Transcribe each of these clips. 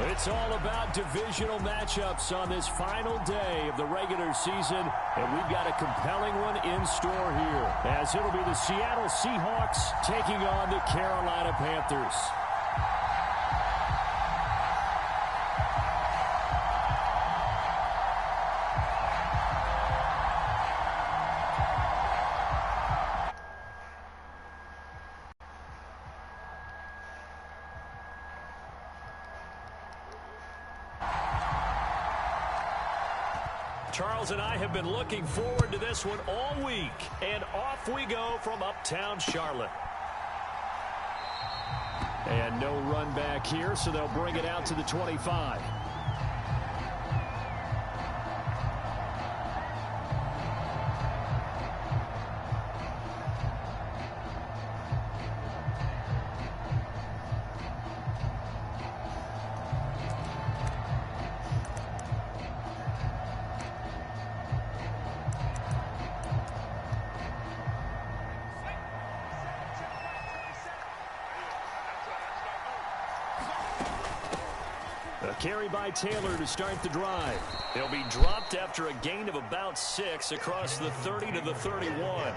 It's all about divisional matchups on this final day of the regular season, and we've got a compelling one in store here, as it'll be the Seattle Seahawks taking on the Carolina Panthers. Charles and I have been looking forward to this one all week, and off we go from uptown Charlotte. And no run back here, so they'll bring it out to the 25. Carry by Taylor to start the drive. They'll be dropped after a gain of about 6 across the 30 to the 31.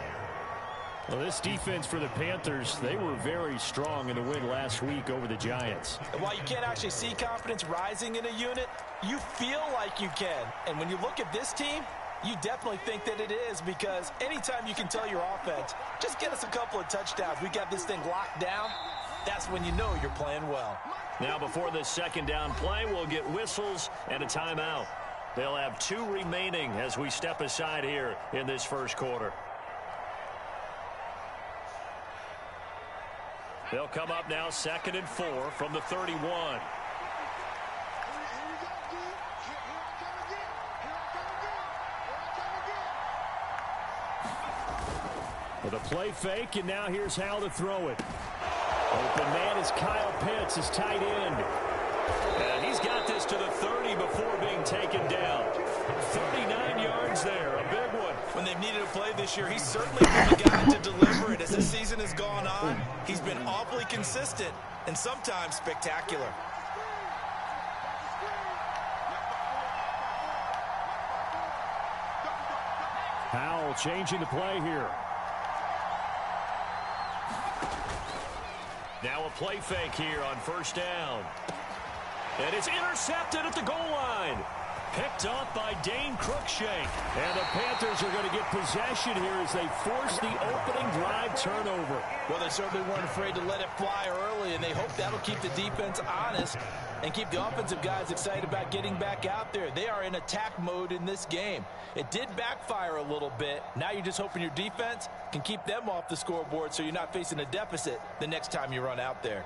Well, this defense for the Panthers, they were very strong in the win last week over the Giants. And while you can't actually see confidence rising in a unit, you feel like you can. And when you look at this team, you definitely think that it is, because anytime you can tell your offense, just get us a couple of touchdowns, we got this thing locked down, that's when you know you're playing well. Now before this second down play, we'll get whistles and a timeout. They'll have 2 remaining as we step aside here in this first quarter. They'll come up now 2nd and 4 from the 31. With a play fake, and now here's how to throw it. Open man is Kyle Pitts, his tight end. And he's got this to the 30 before being taken down. 39 yards there, a big one. When they've needed a play this year, he's certainly been the guy to deliver it. As the season has gone on, he's been awfully consistent and sometimes spectacular. Howell changing the play here. Now a play fake here on first down. And it's intercepted at the goal line. Picked off by Dane Cruikshank. And the Panthers are going to get possession here as they force the opening drive turnover. Well, they certainly weren't afraid to let it fly early, and they hope that'll keep the defense honest and keep the offensive guys excited about getting back out there. They are in attack mode in this game. It did backfire a little bit. Now you're just hoping your defense can keep them off the scoreboard so you're not facing a deficit the next time you run out there.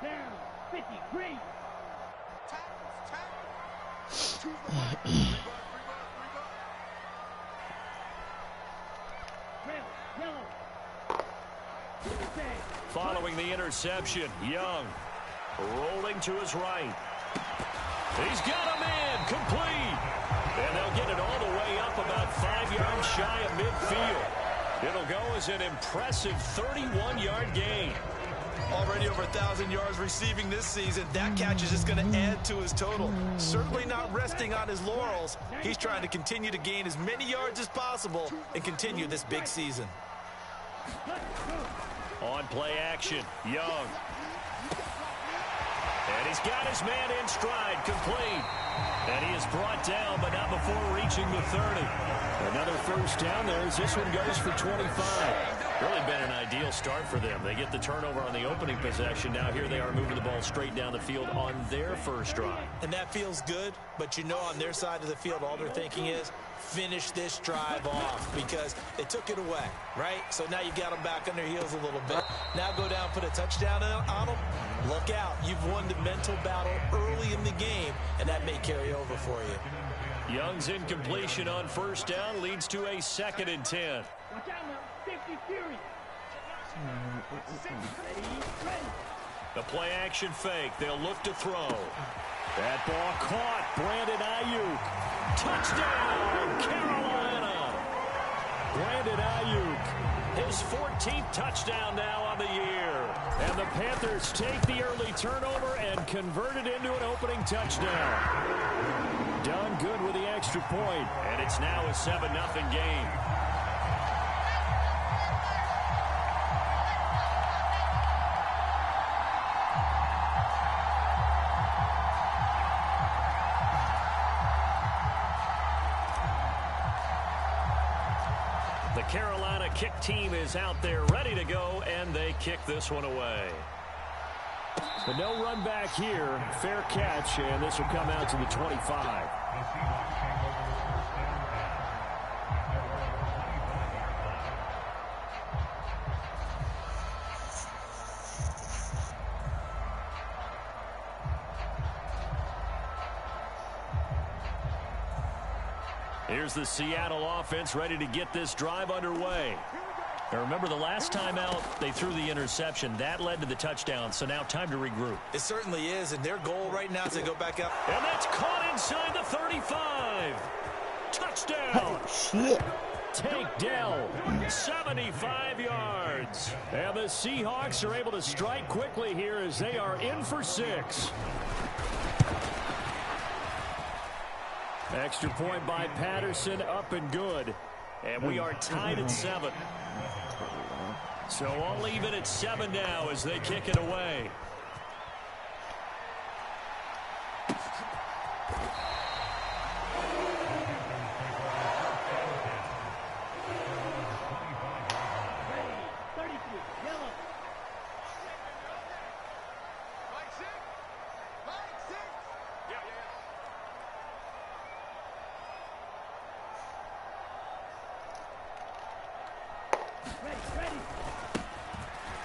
Down, 53. Following the interception, Young rolling to his right. He's got a man, complete. And they'll get it all the way up about 5 yards shy of midfield. It'll go as an impressive 31-yard gain. Already over 1,000 yards receiving this season. That catch is just going to add to his total. Certainly not resting on his laurels. He's trying to continue to gain as many yards as possible and continue this big season. On play action, Young. And he's got his man in stride, complete. And he is brought down, but not before reaching the 30. Another first down there as this one goes for 25. Really been an ideal start for them. They get the turnover on the opening possession. Now here they are moving the ball straight down the field on their first drive. And that feels good, but you know on their side of the field all they're thinking is finish this drive off because they took it away, right? So now you've got them back on their heels a little bit. Now go down, put a touchdown on them. Look out. You've won the mental battle early in the game, and that may carry over for you. Young's incompletion on first down leads to a 2nd and 10. Watch out now, 50 Fury. The play action fake. They'll look to throw. That ball caught. Brandon Ayuk. Touchdown, Carolina. Brandon Ayuk. His 14th touchdown now on the year. And the Panthers take the early turnover and and converted into an opening touchdown. Done good with the extra point, and it's now a 7-0 game. The Carolina kick team is out there ready to go, and they kick this one away. But no run back here. Fair catch, and this will come out to the 25. Here's the Seattle offense ready to get this drive underway. Now remember, the last time out, they threw the interception. That led to the touchdown, so now time to regroup. It certainly is, and their goal right now is to go back up. And that's caught inside the 35. Touchdown. Oh, shit. Takedown, 75 yards. And the Seahawks are able to strike quickly here as they are in for 6. Extra point by Patterson, up and good. And we are tied at 7. So I'll leave it at 7 now as they kick it away.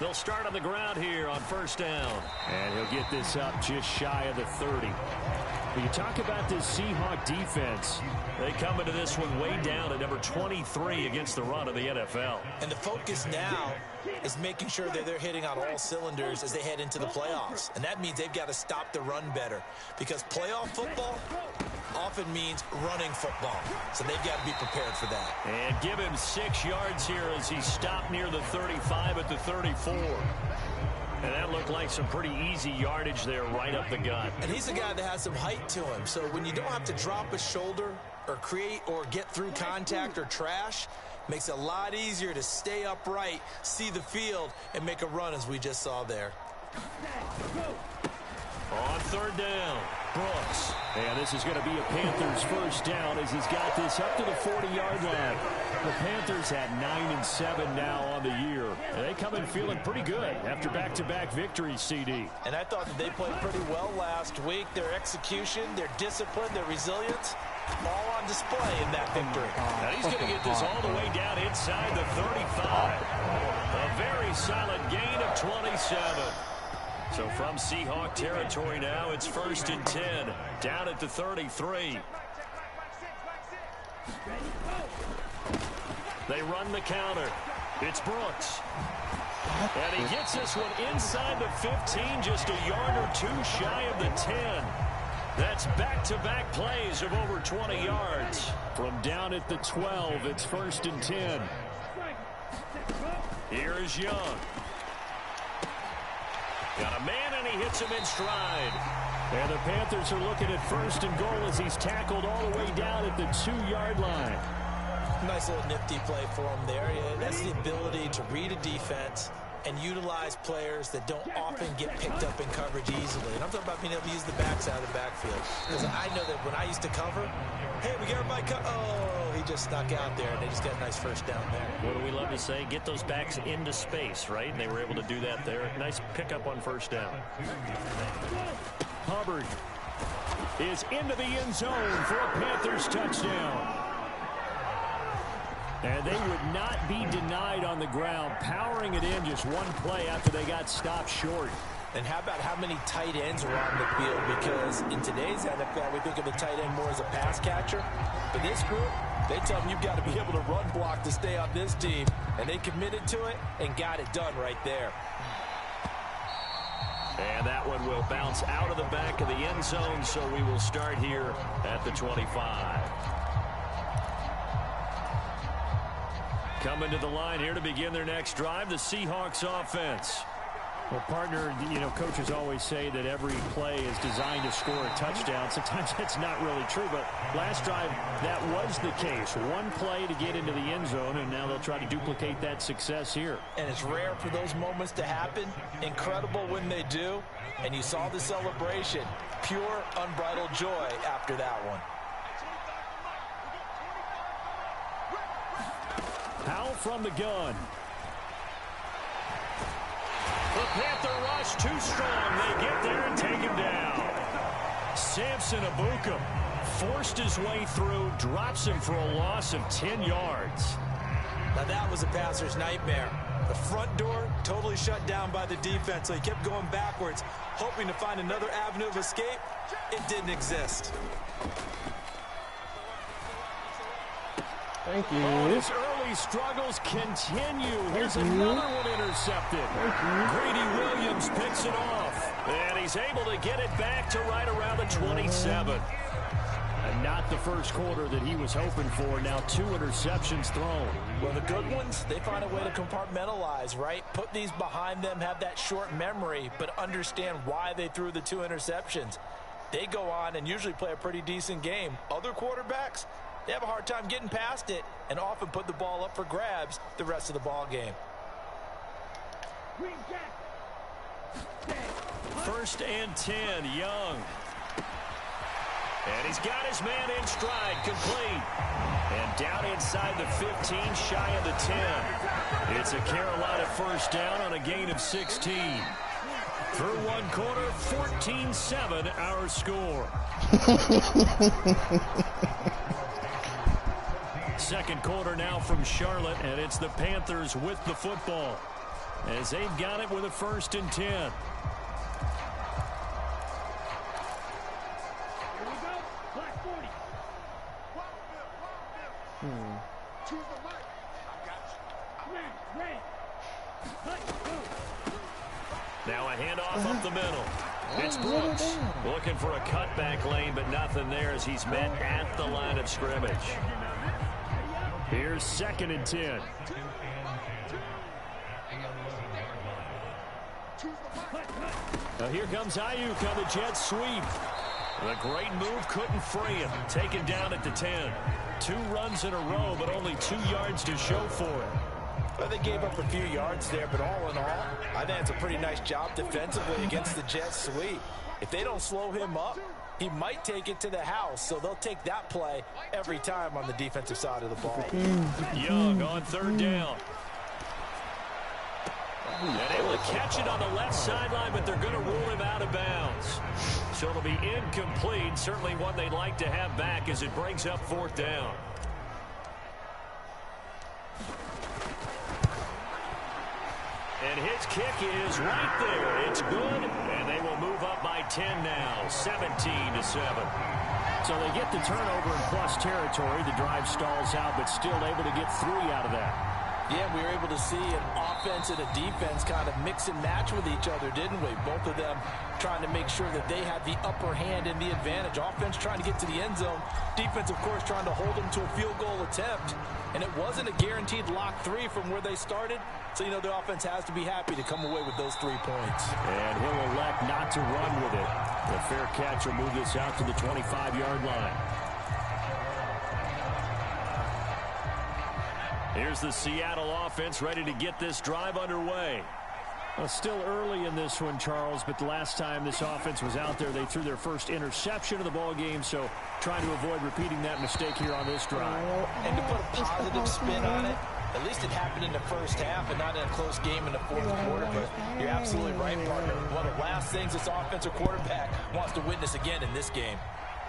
They'll start on the ground here on first down. And he'll get this up just shy of the 30. When you talk about this Seahawk defense, they come into this one way down at number 23 against the run of the NFL. And the focus now is making sure that they're hitting on all cylinders as they head into the playoffs. And that means they've got to stop the run better, because playoff football often means running football. So they've got to be prepared for that. And give him 6 yards here as he stopped near the 35 at the 34. And that looked like some pretty easy yardage there right up the gut. And he's a guy that has some height to him. So when you don't have to drop a shoulder or create or get through contact or trash, makes it a lot easier to stay upright, see the field, and make a run as we just saw there. On third down, Brooks. And this is going to be a Panthers first down as he's got this up to the 40-yard line. The Panthers had 9-7 now on the year. And they come in feeling pretty good after back-to-back victories, CD. And I thought that they played pretty well last week. Their execution, their discipline, their resilience, all on display in that victory. Now he's going to get this all the way down inside the 35. A very solid gain of 27. So from Seahawk territory now, it's 1st and 10, down at the 33. They run the counter. It's Brooks. And he gets this one inside the 15, just a yard or two shy of the 10. That's back-to-back plays of over 20 yards. From down at the 12, it's 1st and 10. Here is Young. Got a man, and he hits him in stride. And the Panthers are looking at 1st and goal as he's tackled all the way down at the 2-yard line. Nice little nifty play for him there. Yeah, that's the ability to read a defense and utilize players that don't often get picked up in coverage easily. And I'm talking about being able to use the backs out of the backfield. Because I know that when I used to cover, hey, we got everybody oh, he just snuck out there, and they just got a nice first down there. What do we love to say? Get those backs into space, right? And they were able to do that there. Nice pickup on first down. Hubbard is into the end zone for a Panthers touchdown. And they would not be denied on the ground, powering it in just one play after they got stopped short. And how about how many tight ends are on the field? Because in today's NFL, we think of the tight end more as a pass catcher. But this group, they tell them you've got to be able to run block to stay on this team. And they committed to it and got it done right there. And that one will bounce out of the back of the end zone, so we will start here at the 25. Coming to the line here to begin their next drive, the Seahawks offense. Well, partner, coaches always say that every play is designed to score a touchdown. Sometimes that's not really true, but last drive, that was the case. One play to get into the end zone, and now they'll try to duplicate that success here. And it's rare for those moments to happen. Incredible when they do. And you saw the celebration. Pure, unbridled joy after that one. Powell from the gun. The Panther rush too strong. They get there and take him down. Samson Abuka forced his way through, drops him for a loss of 10 yards. Now that was a passer's nightmare. The front door totally shut down by the defense, so he kept going backwards, hoping to find another avenue of escape. It didn't exist. Thank you. Oh, his early struggles continue. Here's another one intercepted. Grady Williams picks it off. And he's able to get it back to right around the 27. And not the first quarter that he was hoping for. Now 2 interceptions thrown. Well, the good ones, they find a way to compartmentalize, right? Put these behind them, have that short memory, but understand why they threw the 2 interceptions. They go on and usually play a pretty decent game. Other quarterbacks, they have a hard time getting past it and often put the ball up for grabs the rest of the ball game. First and 10, Young. And he's got his man in stride, complete. And down inside the 15, shy of the 10. It's a Carolina first down on a gain of 16. Through one quarter, 14-7 our score. Second quarter now from Charlotte, and it's the Panthers with the football as they've got it with a first and 10. Here we go. Black 40. To the right. I got you. Red. Now a handoff up the middle. It's Brooks looking for a cutback lane, but nothing there as he's met at the line of scrimmage. Here's second and 10. Now here comes Ayuk on the jet sweep. The great move couldn't free him. Taken down at the 10. 2 runs in a row, but only 2 yards to show for it. Well, they gave up a few yards there, but all in all, I think it's a pretty nice job defensively against the jet sweep. If they don't slow him up, he might take it to the house, so they'll take that play every time on the defensive side of the ball. Young on third down. And able to catch it on the left sideline, but they're going to rule him out of bounds. So it'll be incomplete. Certainly one they'd like to have back as it brings up fourth down. And his kick is right there. It's good, and they will move up by 10 now, 17-7. So they get the turnover in plus territory. The drive stalls out, but still able to get 3 out of that. Yeah, we were able to see an offense and a defense kind of mix and match with each other, didn't we? Both of them trying to make sure that they had the upper hand and the advantage. Offense trying to get to the end zone. Defense, of course, trying to hold them to a field goal attempt. And it wasn't a guaranteed lock 3 from where they started. So, the offense has to be happy to come away with those 3 points. And he'll elect not to run with it. The fair catch will move this out to the 25-yard line. Here's the Seattle offense ready to get this drive underway. Well, still early in this one, Charles, but the last time this offense was out there, they threw their first interception of the ball game, so trying to avoid repeating that mistake here on this drive. And to put a positive spin on it, at least it happened in the first half and not in a close game in the fourth quarter, but you're absolutely right, partner. One of the last things this offensive quarterback wants to witness again in this game.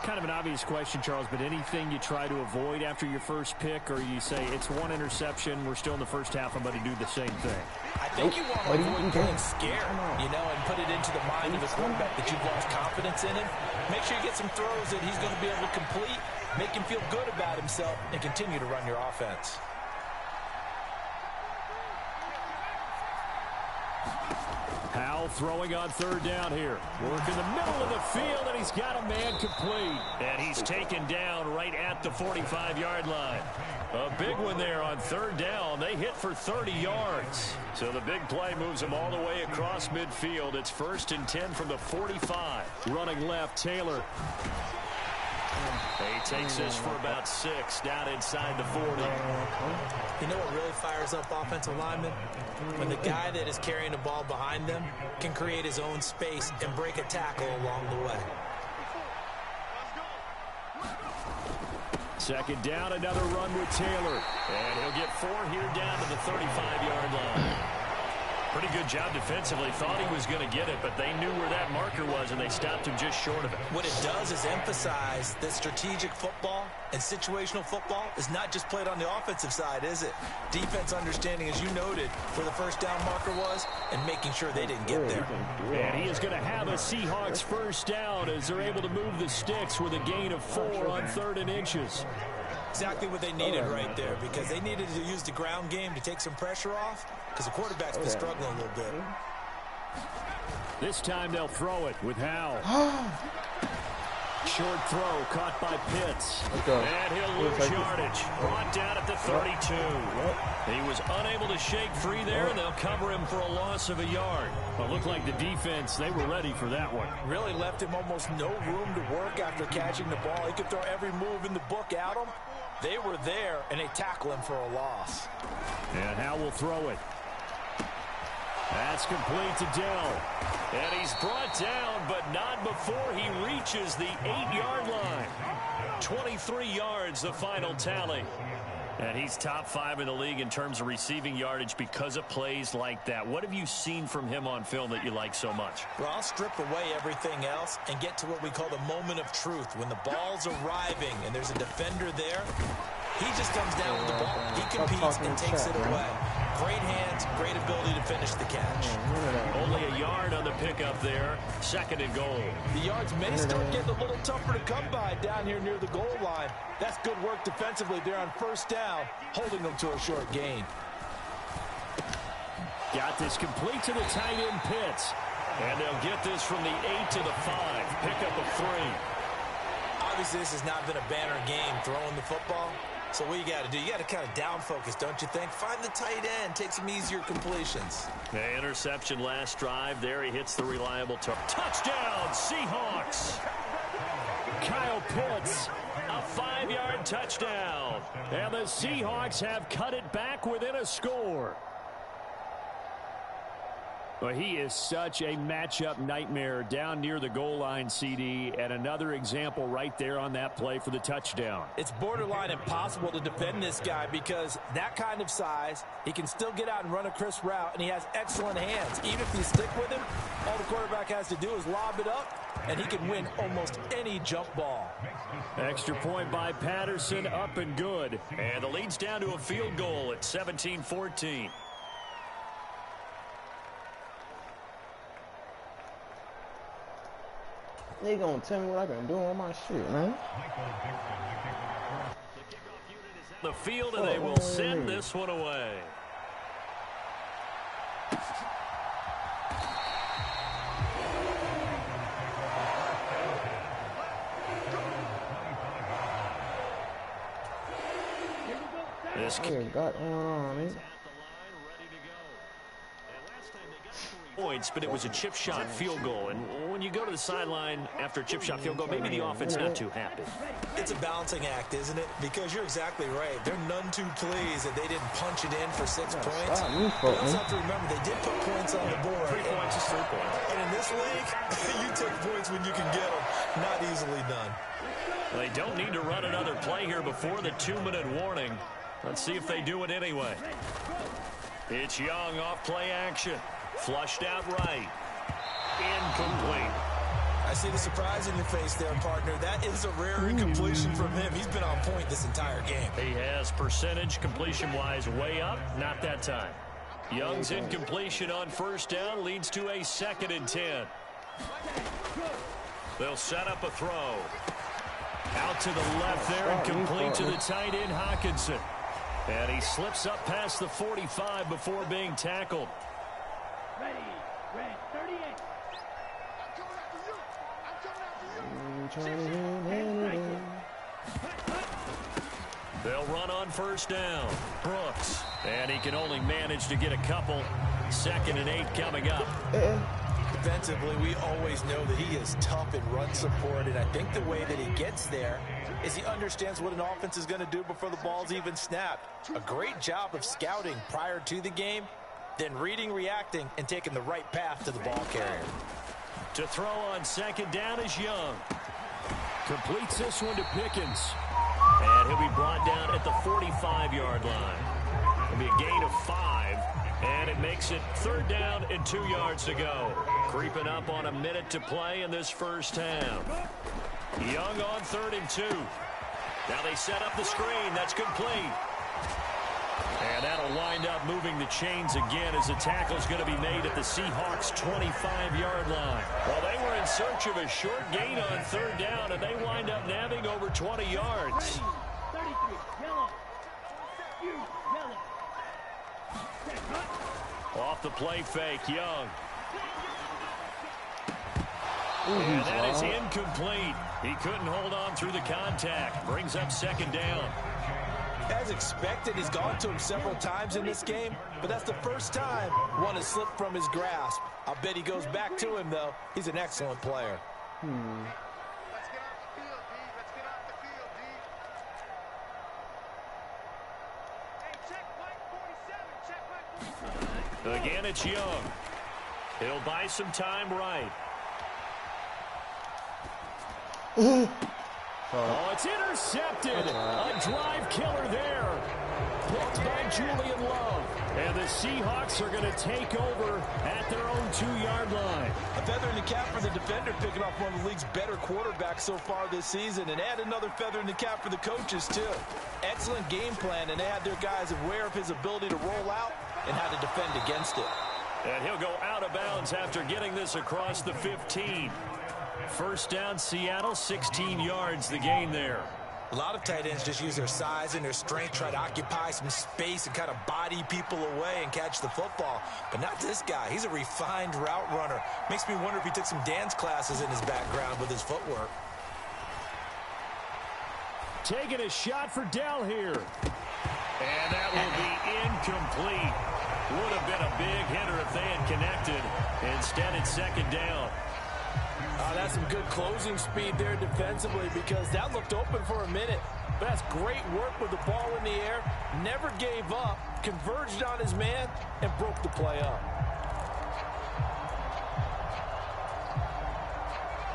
Kind of an obvious question, Charles, but anything you try to avoid after your first pick, or you say it's 1 interception, we're still in the first half, I'm going to do the same thing? I think you want to avoid getting scared, and put it into the mind of the quarterback that you've lost confidence in him. Make sure you get some throws that he's going to be able to complete, make him feel good about himself, and continue to run your offense. Powell throwing on third down here. Working the middle of the field, and he's got a man complete. And he's taken down right at the 45-yard line. A big one there on third down. They hit for 30 yards. So the big play moves him all the way across midfield. It's 1st and 10 from the 45. Running left, Taylor. He takes this for about 6 down inside the 40. You know what really fires up offensive linemen? When the guy that is carrying the ball behind them can create his own space and break a tackle along the way. Second down, another run with Taylor. And he'll get 4 here down to the 35-yard line. Pretty good job defensively. Thought he was going to get it, but they knew where that marker was, and they stopped him just short of it. What it does is emphasize that strategic football and situational football is not just played on the offensive side, is it? Defense understanding, as you noted, where the first down marker was and making sure they didn't get there. And he is going to have a Seahawks first down as they're able to move the sticks with a gain of 4 on 3rd and inches. Exactly what they needed right there, because they needed to use the ground game to take some pressure off, because the quarterback's been struggling a little bit. This time they'll throw it with Howell. Short throw caught by Pitts. And he'll lose yardage. Brought down at the 32. He was unable to shake free there, and they'll cover him for a loss of a yard. It looked like the defense, they were ready for that one. Really left him almost no room to work after catching the ball. He could throw every move in the book at him. They were there, and they tackle him for a loss. And Howell will throw it. That's complete to Dell. And he's brought down, but not before he reaches the 8-yard line. 23 yards, the final tally. And he's top 5 in the league in terms of receiving yardage because of plays like that. What have you seen from him on film that you like so much? Well, I'll strip away everything else and get to what we call the moment of truth. When the ball's arriving and there's a defender there, he just comes down with the ball. He competes and takes it away. Great hands, great ability to finish the catch. Only a yard on the pickup there. 2nd and goal. The yards may start getting a little tougher to come by down here near the goal line. That's good work defensively there on 1st down, holding them to a short gain. Got this complete to the tight end Pitts. And they'll get this from the 8 to the 5. Pickup of 3. Obviously, this has not been a banner game throwing the football. So what you got to do, you got to kind of down focus, don't you think? Find the tight end, take some easier completions. The interception last drive. There he hits the reliable touchdown, Seahawks. Kyle Pitts, a 5-yard touchdown. And the Seahawks have cut it back within a score. Well, he is such a matchup nightmare down near the goal line, CD, and another example right there on that play for the touchdown. It's borderline impossible to defend this guy because that kind of size, he can still get out and run a crisp route, and he has excellent hands. Even if you stick with him, all the quarterback has to do is lob it up, and he can win almost any jump ball. Extra point by Patterson, up and good. And the lead's down to a field goal at 17-14. They gonna tell me what I can do on my shit, man. The field, and they will send this one away. This got on it. Points, but it was a chip shot field goal. And when you go to the sideline after a chip shot field goal, maybe the offense not too happy. It's a balancing act, isn't it? Because you're exactly right. They're none too pleased that they didn't punch it in for 6 points. But you also have to remember they did put points on the board. 3 points is 3 points. And in this league, you take points when you can get them. Not easily done. They don't need to run another play here before the 2-minute warning. Let's see if they do it anyway. It's Young off play action. Flushed out right. Incomplete. I see the surprise in your face there, partner. That is a rare incompletion from him. He's been on point this entire game. He has percentage completion-wise way up. Not that time. Young's incompletion on 1st down leads to a 2nd and 10. They'll set up a throw. Out to the left there and complete to the tight end Hawkinson. And he slips up past the 45 before being tackled. Ready, red, 30. They'll run on first down. Brooks. And he can only manage to get a couple. 2nd and 8 coming up. Defensively, we always know that he is tough in run support, and I think the way that he gets there is he understands what an offense is going to do before the ball's even snapped. A great job of scouting prior to the game, then reading, reacting, and taking the right path to the ball carrier. To throw on 2nd down is Young. Completes this one to Pickens. And he'll be brought down at the 45-yard line. It'll be a gain of 5. And it makes it 3rd down and 2 yards to go. Creeping up on a minute to play in this first half. Young on 3rd and 2. Now they set up the screen. That's complete. And that'll wind up moving the chains again as the tackle's going to be made at the Seahawks' 25-yard line. Well, they were in search of a short gain on 3rd down, and they wind up nabbing over 20 yards. 33, yellow. Yellow. Off the play fake, Young. And that is incomplete. He couldn't hold on through the contact. Brings up 2nd down. As expected, he's gone to him several times in this game, but that's the first time one has slipped from his grasp. I'll bet he goes back to him, though. He's an excellent player. Let's get off the field, D. Let's get off the field, D. Hey, check Mike 47. Check Mike 47. Again, it's Young. He'll buy some time right. Oh, it's intercepted. A drive killer there. Blocked by Julian Love. And the Seahawks are going to take over at their own 2-yard line. A feather in the cap for the defender, picking off one of the league's better quarterbacks so far this season. And add another feather in the cap for the coaches, too. Excellent game plan, and they had their guys aware of his ability to roll out and how to defend against it. And he'll go out of bounds after getting this across the 15. First down, Seattle, 16 yards, the gain there. A lot of tight ends just use their size and their strength, try to occupy some space and kind of body people away and catch the football. But not this guy. He's a refined route runner. Makes me wonder if he took some dance classes in his background with his footwork. Taking a shot for Dell here. And that will be incomplete. Would have been a big hitter if they had connected. Instead, it's 2nd down. That's some good closing speed there defensively because that looked open for a minute. But that's great work with the ball in the air. Never gave up, converged on his man, and broke the play up.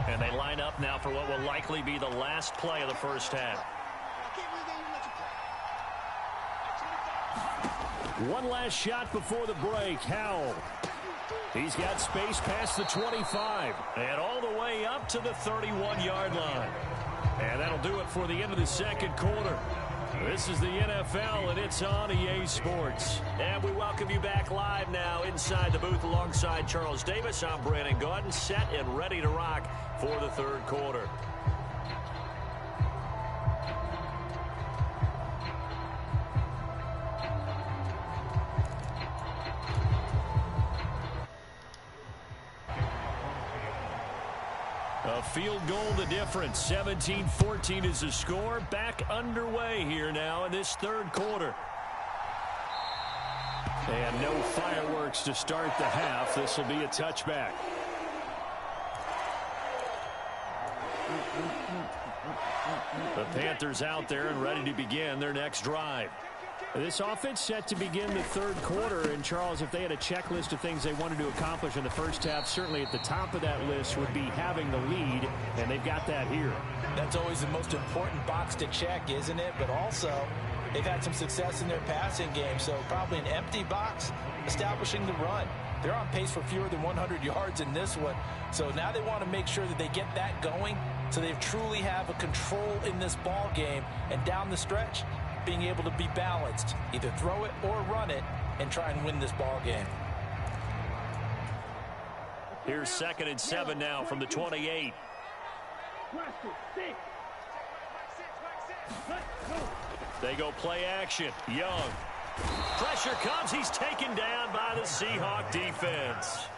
And they line up now for what will likely be the last play of the first half. One last shot before the break. Howell. He's got space past the 25 and all the way up to the 31-yard line. And that'll do it for the end of the 2nd quarter. This is the NFL, and it's on EA Sports. And we welcome you back live now inside the booth alongside Charles Davis. I'm Brandon Gaudin, set and ready to rock for the 3rd quarter. A field goal the difference. 17-14 is the score. Back underway here now in this 3rd quarter. And no fireworks to start the half. This will be a touchback. The Panthers out there and ready to begin their next drive. This offense set to begin the 3rd quarter. And, Charles, if they had a checklist of things they wanted to accomplish in the first half, certainly at the top of that list would be having the lead, and they've got that here. That's always the most important box to check, isn't it? But also, they've had some success in their passing game, so probably an empty box establishing the run. They're on pace for fewer than 100 yards in this one, so now they want to make sure that they get that going so they truly have a control in this ball game, and down the stretch, being able to be balanced, either throw it or run it, and try and win this ball game. Here's 2nd and 7 now from the 28. They go play action. Young. Pressure comes. He's taken down by the Seahawk defense.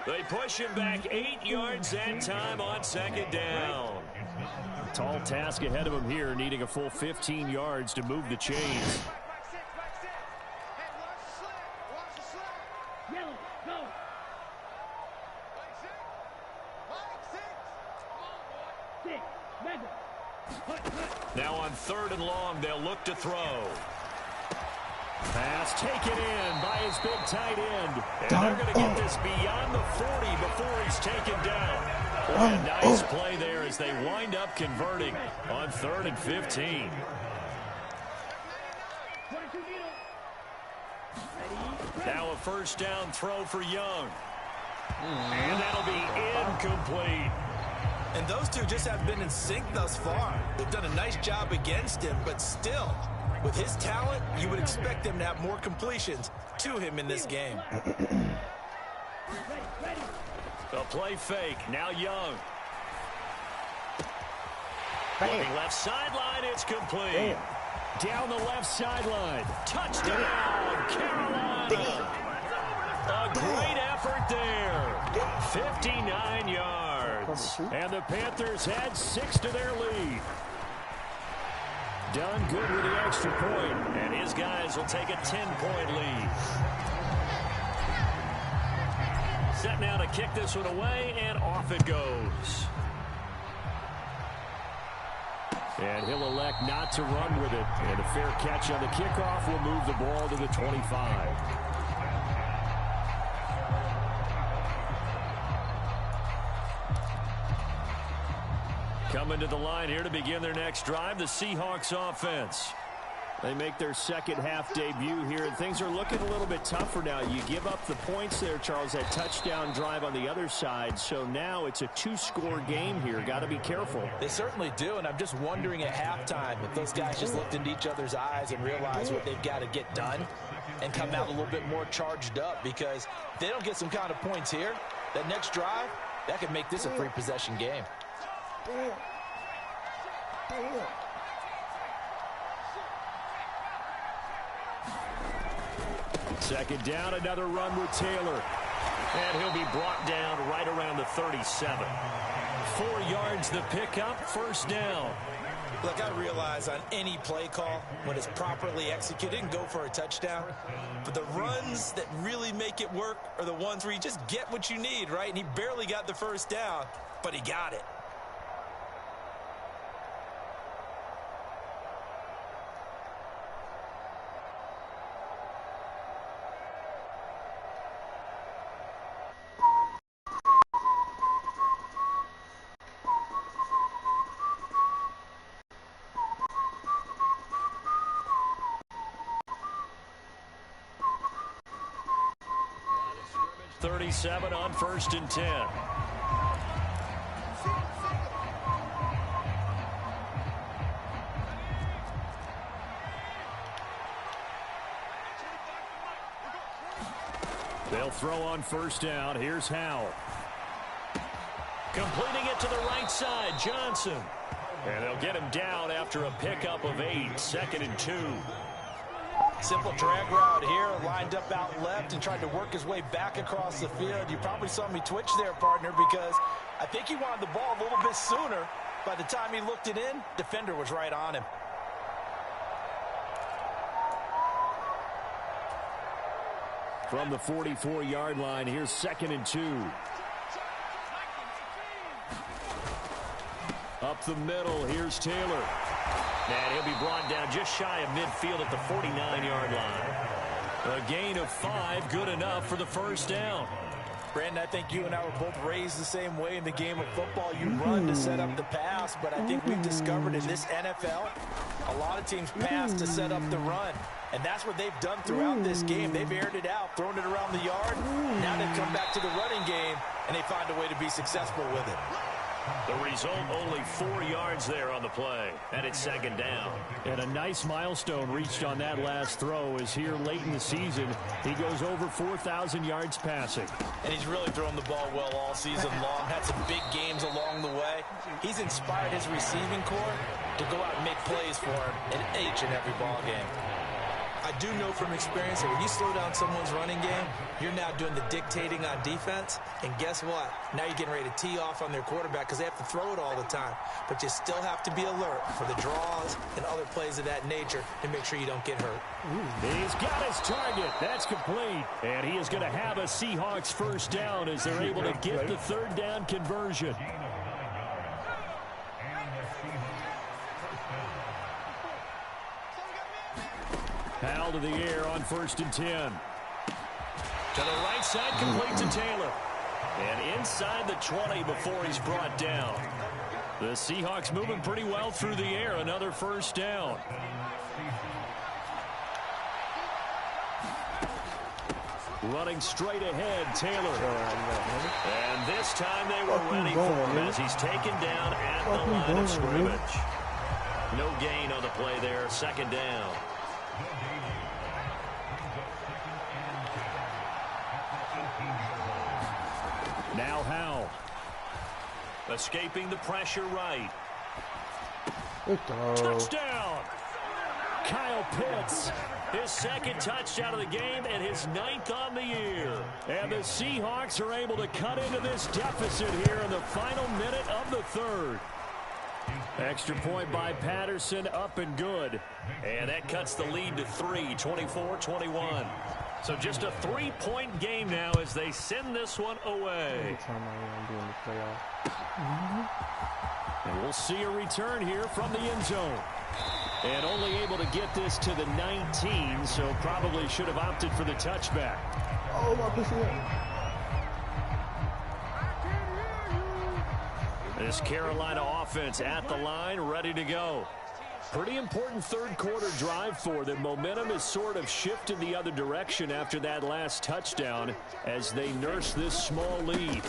They push him back 8 yards that time on second down. Tall task ahead of him here, needing a full 15 yards to move the chains. Now on 3rd and long, they'll look to throw. Pass taken in by his big tight end. And they're going to get this beyond the 40 before he's taken down. A nice play there as they wind up converting on 3rd and 15. Now a first down throw for Young. And that'll be incomplete. And those two just have been in sync thus far. They've done a nice job against him, but still, with his talent, you would expect them to have more completions to him in this game. The play fake. Now Young. Looking left sideline. It's complete. Down the left sideline. Touchdown, Carolina. A great effort there. 59 yards. And the Panthers had 6 to their lead. Done good with the extra point. And his guys will take a 10-point lead. Set now to kick this one away, and off it goes. And he'll elect not to run with it. And a fair catch on the kickoff will move the ball to the 25. Coming to the line here to begin their next drive, the Seahawks offense. They make their second half debut here, and things are looking a little bit tougher now. You give up the points there, Charles, that touchdown drive on the other side. So now it's a 2-score game here. Got to be careful. They certainly do, and I'm just wondering at halftime if those guys just looked into each other's eyes and realized what they've got to get done and come out a little bit more charged up, because if they don't get some kind of points here, that next drive, that could make this a 3-possession game. Second down, another run with Taylor. And he'll be brought down right around the 37. 4 yards the pickup, first down. Look, I realize on any play call, when it's properly executed, and go for a touchdown. But the runs that really make it work are the ones where you just get what you need, right? And he barely got the first down, but he got it. On 1st and 10. They'll throw on first down. Here's Howell. Completing it to the right side, Johnson. And they'll get him down after a pickup of 8, 2nd and 2. Simple drag route here, lined up out left and tried to work his way back across the field. You probably saw me twitch there, partner, because I think he wanted the ball a little bit sooner. By the time he looked it in, defender was right on him. From the 44-yard line, here's 2nd and 2. Up the middle, here's Taylor. And he'll be brought down just shy of midfield at the 49-yard line. A gain of 5, good enough for the first down. Brandon, I think you and I were both raised the same way in the game of football. You run to set up the pass, but I think we've discovered in this NFL, a lot of teams pass to set up the run. And that's what they've done throughout this game. They've aired it out, thrown it around the yard. Now they've come back to the running game, and they find a way to be successful with it. The result, only 4 yards there on the play, and it's 2nd down. And a nice milestone reached on that last throw as here late in the season, he goes over 4,000 yards passing. And he's really thrown the ball well all season long, had some big games along the way. He's inspired his receiving corps to go out and make plays for him in each and every ball game. I do know from experience that when you slow down someone's running game, you're now doing the dictating on defense. And guess what? Now you're getting ready to tee off on their quarterback because they have to throw it all the time. But you still have to be alert for the draws and other plays of that nature to make sure you don't get hurt. He's got his target. That's complete. And he is going to have a Seahawks first down as they're able to get the third down conversion. Powell to the air on 1st and 10. To the right side, complete to Taylor. And inside the 20 before he's brought down. The Seahawks moving pretty well through the air. Another first down. Running straight ahead, Taylor. And this time they were ready for him as he's taken down at the line of scrimmage. No gain on the play there. 2nd down. Now Howell. Escaping the pressure right. Touchdown! Kyle Pitts. His 2nd touchdown of the game and his 9th on the year. And the Seahawks are able to cut into this deficit here in the final minute of the 3rd. Extra point by Patterson, up and good. And that cuts the lead to 3, 24-21. So just a 3-point game now as they send this one away. And we'll see a return here from the end zone. And only able to get this to the 19, so probably should have opted for the touchback. Oh, my pussy. This Carolina offense at the line, ready to go. Pretty important 3rd quarter drive for them. Momentum has sort of shifted the other direction after that last touchdown as they nurse this small lead.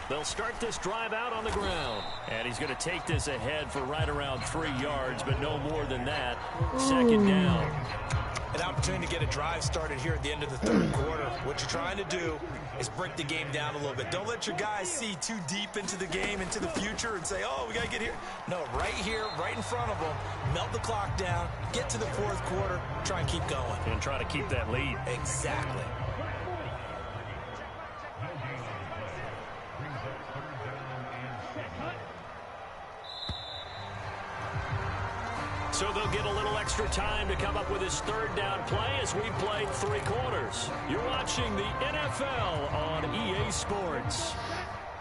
They'll start this drive out on the ground. And he's going to take this ahead for right around 3 yards, but no more than that. 2nd down. An opportunity to get a drive started here at the end of the 3rd quarter. What you're trying to do is break the game down a little bit. Don't let your guys see too deep into the game, into the future, and say, oh, we got to get here. No, right here, right in front of them, melt the clock down, get to the 4th quarter, try and keep going. And try to keep that lead. Exactly. So they'll get a little extra time to come up with his 3rd down play as we played 3 quarters. You're watching the NFL on EA Sports.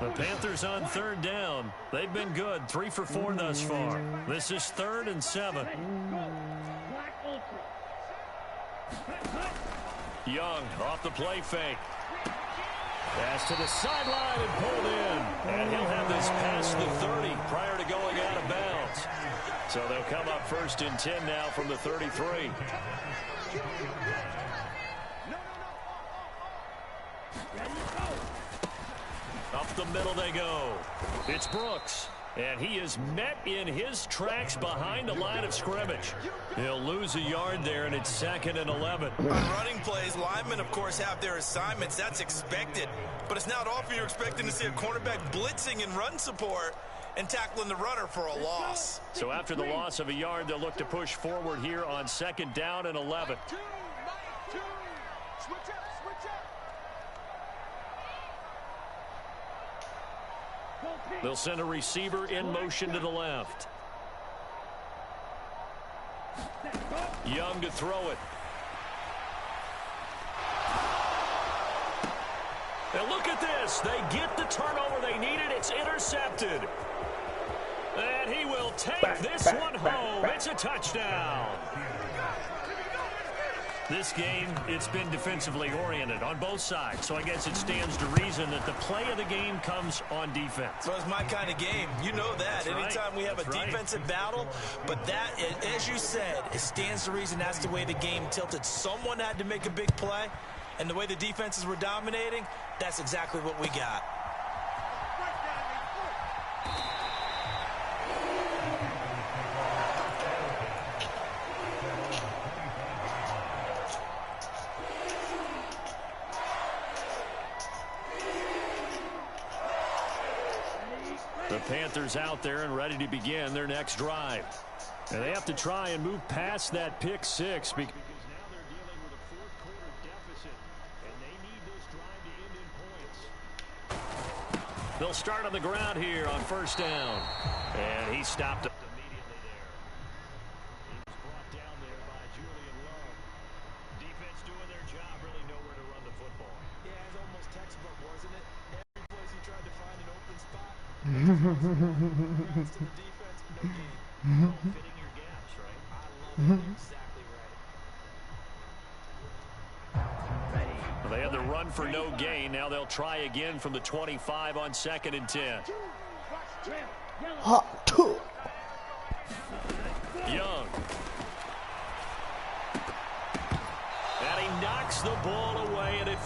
The Panthers on 3rd down. They've been good, 3 for 4 thus far. This is 3rd and 7. Young off the play fake. Pass to the sideline and pulled in. And he'll have this past the 30 prior to going out of bounds. So they'll come up 1st and 10 now from the 33. Up the middle they go. It's Brooks. And he is met in his tracks behind the line of scrimmage. He'll lose a yard there, and it's 2nd and 11. On running plays, linemen, of course, have their assignments. That's expected. But it's not often you're expecting to see a cornerback blitzing in run support and tackling the runner for a loss. So after the loss of a yard, they'll look to push forward here on 2nd down and 11. They'll send a receiver in motion to the left. Young to throw it. And look at this. They get the turnover they needed. It's intercepted. And he will take this one home. It's a touchdown. This game, it's been defensively oriented on both sides, so I guess it stands to reason that the play of the game comes on defense. So it's my kind of game. You know that. Anytime we have a defensive battle, but that, as you said, it stands to reason that's the way the game tilted. Someone had to make a big play, and the way the defenses were dominating, that's exactly what we got. The Panthers out there and ready to begin their next drive. And they have to try and move past that pick six because now their They'll start on the ground here on first down. And he stopped it immediately there. He was brought down there by Julian Love. Defense doing their job, really know where to run the football. Yeah, it's almost textbook, wasn't it? Every place he tried to find an open spot. Congrats to the defense, no gain. Oh, fitting your gaps, right? I love it. Exactly right. Well, they had the run for no gain. Now they'll try again from the 25 on 2nd and 10. Hot two. Young. And he knocks the ball away, and it